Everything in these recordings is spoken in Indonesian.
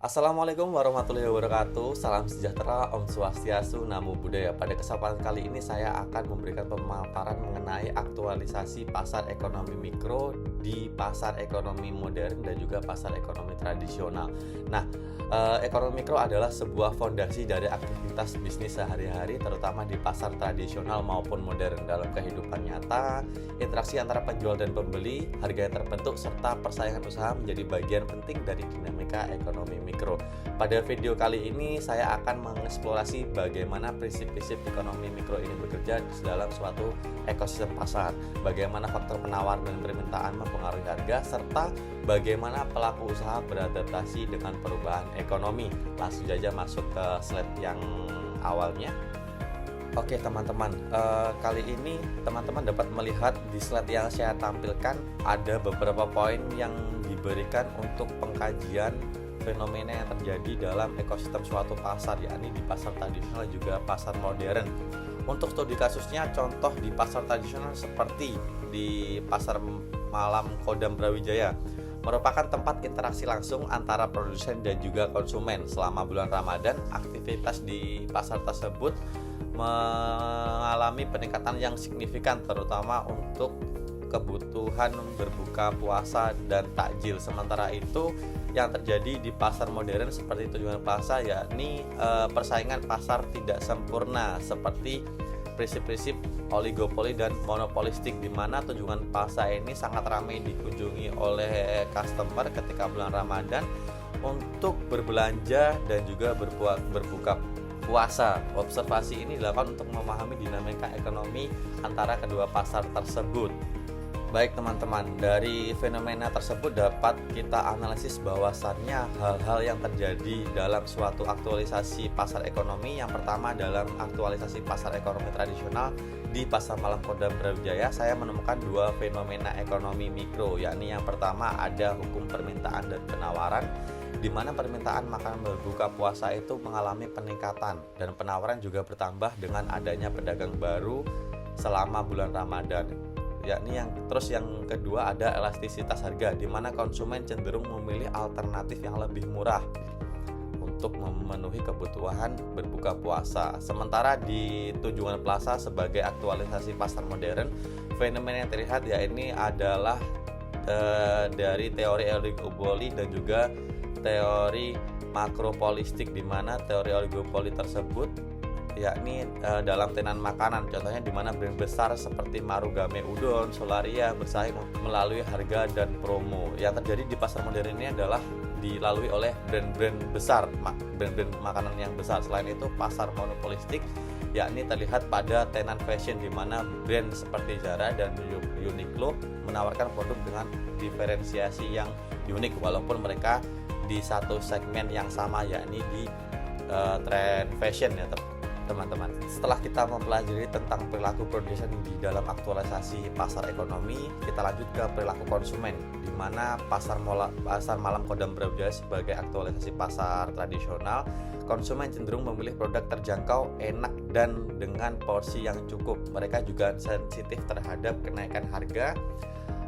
Assalamualaikum warahmatullahi wabarakatuh. Salam sejahtera, Om Swastiastu, Namo Buddhaya. Pada kesempatan kali ini saya akan memberikan pemaparan mengenai aktualisasi pasar ekonomi mikro di pasar ekonomi modern dan juga pasar ekonomi tradisional. Nah, ekonomi mikro adalah sebuah fondasi dari aktivitas bisnis sehari-hari, terutama di pasar tradisional maupun modern. Dalam kehidupan nyata, interaksi antara penjual dan pembeli, harga yang terbentuk, serta persaingan usaha menjadi bagian penting dari dinamika ekonomi mikro. Pada video kali ini saya akan mengeksplorasi bagaimana prinsip-prinsip ekonomi mikro ini bekerja di dalam suatu ekosistem pasar, bagaimana faktor penawar dan permintaan mempengaruhi harga, serta bagaimana pelaku usaha beradaptasi dengan perubahan ekonomi. Langsung saja masuk ke slide yang awalnya. Oke teman-teman, kali ini teman-teman dapat melihat di slide yang saya tampilkan ada beberapa poin yang diberikan untuk pengkajian fenomena yang terjadi dalam ekosistem suatu pasar, yakni di pasar tradisional juga pasar modern. Untuk studi kasusnya, contoh di pasar tradisional seperti di pasar malam Kodam Brawijaya merupakan tempat interaksi langsung antara produsen dan juga konsumen. Selama bulan Ramadan, aktivitas di pasar tersebut mengalami peningkatan yang signifikan, terutama untuk kebutuhan berbuka puasa dan takjil. Sementara itu yang terjadi di pasar modern seperti Tunjungan Plaza, yakni persaingan pasar tidak sempurna seperti prinsip-prinsip oligopoli dan monopolistik, di mana Tunjungan Plaza ini sangat ramai dikunjungi oleh customer ketika bulan Ramadan untuk berbelanja dan juga berbuka puasa. Observasi ini dilakukan untuk memahami dinamika ekonomi antara kedua pasar tersebut. Baik teman-teman, dari fenomena tersebut dapat kita analisis bahwasannya hal-hal yang terjadi dalam suatu aktualisasi pasar ekonomi. Yang pertama, dalam aktualisasi pasar ekonomi tradisional di pasar malam Kodam Brawijaya, saya menemukan dua fenomena ekonomi mikro, yakni yang pertama ada hukum permintaan dan penawaran, di mana permintaan makanan berbuka puasa itu mengalami peningkatan dan penawaran juga bertambah dengan adanya pedagang baru selama bulan Ramadan. Yakni yang kedua ada elastisitas harga, di mana konsumen cenderung memilih alternatif yang lebih murah untuk memenuhi kebutuhan berbuka puasa. Sementara di Tunjungan Plaza sebagai aktualisasi pasar modern, fenomena yang terlihat yakni adalah dari teori oligopoli dan juga teori makropolistik, di mana teori oligopoli tersebut yakni dalam tenan makanan, contohnya di mana brand besar seperti Marugame Udon, Solaria bersaing melalui harga dan promo. Yang terjadi di pasar modern ini adalah dilalui oleh brand-brand besar, brand-brand makanan yang besar. Selain itu, pasar monopolistik yakni terlihat pada tenan fashion, di mana brand seperti Zara dan Uniqlo menawarkan produk dengan diferensiasi yang unik walaupun mereka di satu segmen yang sama, yakni di trend fashion ya teman-teman. Setelah kita mempelajari tentang perilaku produsen di dalam aktualisasi pasar ekonomi, kita lanjut ke perilaku konsumen, di mana pasar malam Kodam Brawijaya sebagai aktualisasi pasar tradisional, konsumen cenderung memilih produk terjangkau, enak, dan dengan porsi yang cukup. Mereka juga sensitif terhadap kenaikan harga,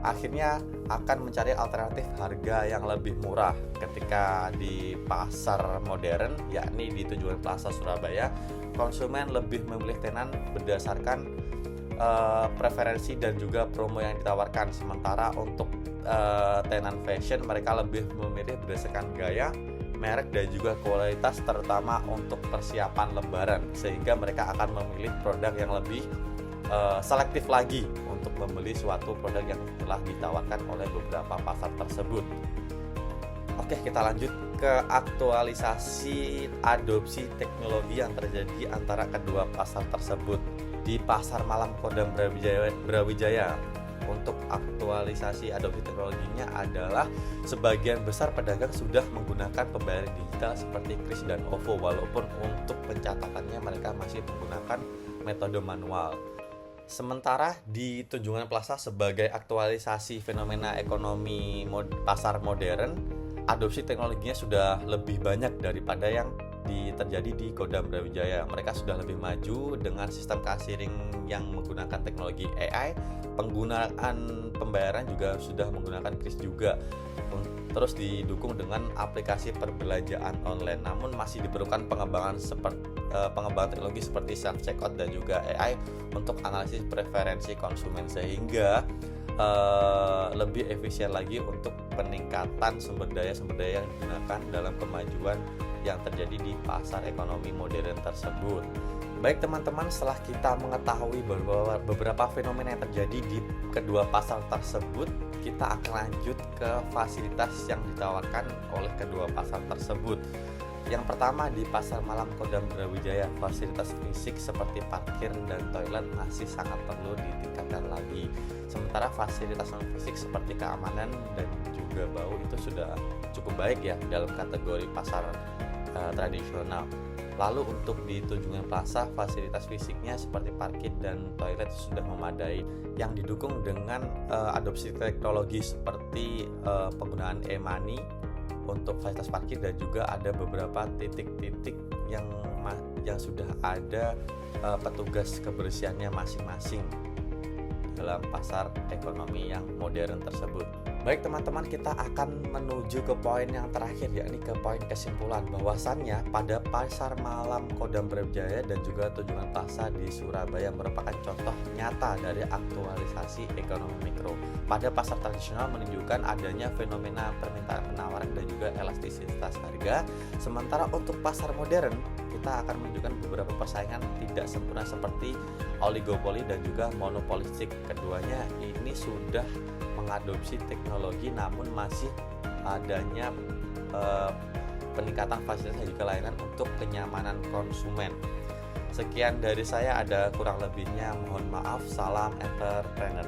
akhirnya akan mencari alternatif harga yang lebih murah. Ketika di pasar modern, yakni di Tunjungan Plaza Surabaya, konsumen lebih memilih tenan berdasarkan preferensi dan juga promo yang ditawarkan. Sementara untuk tenan fashion, mereka lebih memilih berdasarkan gaya, merek, dan juga kualitas, terutama untuk persiapan lebaran, sehingga mereka akan memilih produk yang lebih selektif lagi untuk membeli suatu produk yang telah ditawarkan oleh beberapa pasar tersebut. Oke, kita lanjut ke aktualisasi adopsi teknologi yang terjadi antara kedua pasar tersebut. Di pasar malam Kodam Brawijaya, untuk aktualisasi adopsi teknologinya adalah sebagian besar pedagang sudah menggunakan pembayaran digital seperti Kris dan OVO, walaupun untuk pencatatannya mereka masih menggunakan metode manual. Sementara di Tunjungan Plaza sebagai aktualisasi fenomena ekonomi pasar modern, adopsi teknologinya sudah lebih banyak daripada yang terjadi di Kodam Brawijaya. Mereka sudah lebih maju dengan sistem cashiering yang menggunakan teknologi AI. Penggunaan pembayaran juga sudah menggunakan Kris juga. terus didukung dengan aplikasi perbelanjaan online. Namun masih diperlukan pengembangan teknologi seperti self checkout dan juga AI untuk analisis preferensi konsumen, sehingga lebih efisien lagi untuk peningkatan sumber daya yang digunakan dalam kemajuan yang terjadi di pasar ekonomi modern tersebut. Baik teman-teman, setelah kita mengetahui bahwa beberapa fenomena yang terjadi di kedua pasar tersebut, kita akan lanjut ke fasilitas yang ditawarkan oleh kedua pasar tersebut. Yang pertama, di Pasar Malam Kodam Brawijaya, fasilitas fisik seperti parkir dan toilet masih sangat perlu ditingkatkan lagi. Sementara fasilitas non fisik seperti keamanan dan juga bau itu sudah cukup baik ya dalam kategori pasar tradisional. Lalu untuk di Tunjungan Plaza, fasilitas fisiknya seperti parkir dan toilet sudah memadai, yang didukung dengan adopsi teknologi seperti penggunaan e-money untuk fasilitas parkir, dan juga ada beberapa titik-titik yang sudah ada petugas kebersihannya masing-masing dalam pasar ekonomi yang modern tersebut. Baik teman-teman, kita akan menuju ke poin yang terakhir, yakni ke poin kesimpulan bahwasannya pada Pasar Malam Kodam Brawijaya dan juga Tunjungan Plaza di Surabaya merupakan contoh nyata dari aktualisasi ekonomi mikro. Pada pasar tradisional menunjukkan adanya fenomena permintaan penawaran dan juga elastisitas harga. Sementara untuk pasar modern, kita akan menunjukkan beberapa persaingan tidak sempurna seperti oligopoli dan juga monopolistik. Keduanya ini sudah mengadopsi teknologi, namun masih adanya peningkatan fasilitas dan juga layanan untuk kenyamanan konsumen. Sekian dari saya, ada kurang lebihnya mohon maaf. Salam entrepreneur.